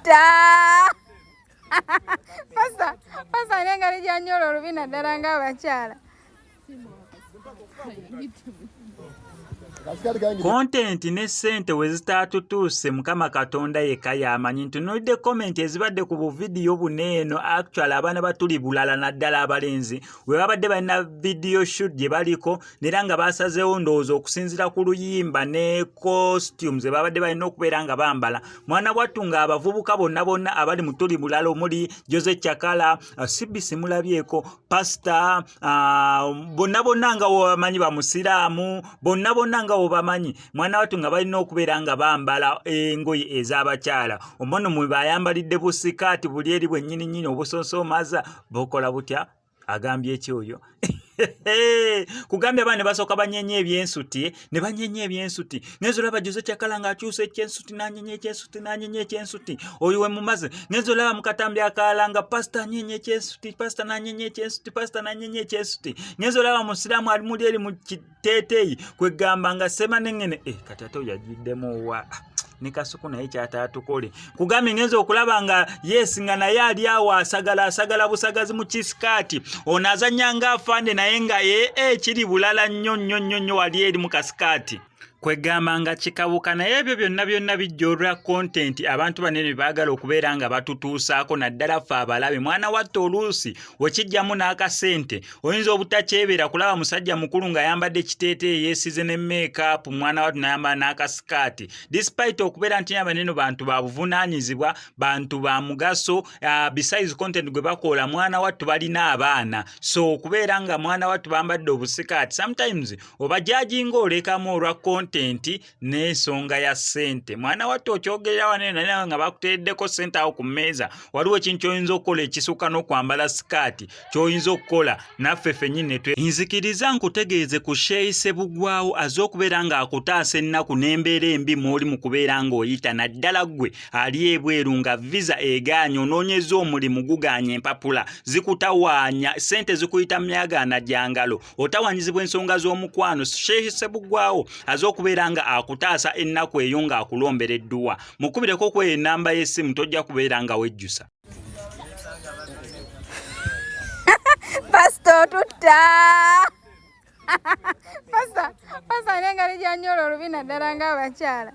tutta. Pasa nenga lijanyolo olubina ddala ng'abakyala. Content ne sente we zitatutuuse Mukama Katonda yekka y'amanyi. Ntunuulidde comment ezibadde ku buvidiyo buneeno actually abaana batuli bulala naddala abalenzi we babadde balina video shoot gye baliko era nga basazeewo ndowooza okusinziira ku luyimba ne costumes ze babadde balina okubeera nga bambala. Mwana wattu ng'abavubuka bonna abali mu tuli bulala omuli Jose Chakala, CBC mulabyeko, Pastor, bonna nga bamanyi bamusiraamu, bonna nga obamanyi mwana wattu nga balina okubeera nga bambala engoye ez'abakyala. Omono mwe bayambalidde busikaati buli eri bwennyini obusonsoomaza bukola butya agambye ekyoyo kugambye abaana ne basooka banyenye ebyensuti ne banyenye ebyensuti ngezo laba Jose Chakala ng'akyusa ekyensuti n'anyenye ekyensuti oyo we mumaze ngezo laba Mukatambi akalanga Pastor anyenye ekyensuti Pastor n'anyenye ekyensuti ngezo laba Musiraamu ali muli eri mu kiteeteeyi kwegamba nga Semanengene kati ate oyo agiddemu wa ne kasuku naye kyatatukole kugambye ngenza okulaba nga yes nga naye ali awo asagala busagazi mu kisikaati ono azannya ng'afande naye nga kiri bulala nnyo wali eri mu kasikaati kwegamba nga kikawuka naye ebyo byonna bijja olwa content abantu banene baagala okubeera nga batutuusaako naddala ffe abalabe. Mwana wattu oluusi wekijjamu n'akasente oyinza obutakyebera kulaba musajja mukulu nga ayambadde kiteeteeyi yeesize ne make-up mwana wattu n'ayambala n'akasikaati despite okubeera nti abanene bantu ba buvunaanyizibwa bantu ba mugaso besides content gwe bakola mwana wattu balina abaana so okubeera nga mwana wattu bambadde obusikaati sometimes obajajinga olekamu olwa content n'ensonga ya sente. Mwana wattu okyogerera wanene naye nga bakuteereddeko sente awo ku mmeeza waliwo ekintu ky'oyinza okukola ekisuka n'okwambala sikaati ky'oyinza okukola naffe ffennyini nzikiriza nkutegeeze ku Sheyi Ssebugwawo azze okubeera ng'akutaasa ennaku n'embeera embi mw'oli mu kubeera ng'oyita naddala ggwe ali ebweru nga visa egaanye onoonyeza omulimu gugaanye empapula zikutawaanya sente zikuyita myagaana gyangalo otawanyizibwa ensonga z'omukwano. Sheyi Ssebugwawo azze okubeera nga akutaasa ennaku eyo ng'akulombera edduwa mukubireko ku ennamba y'essimu tojja kubeera nga wejjusa. Pastor tutta. Pasa nenga lijanyolo olubina ddala ng'abakyala.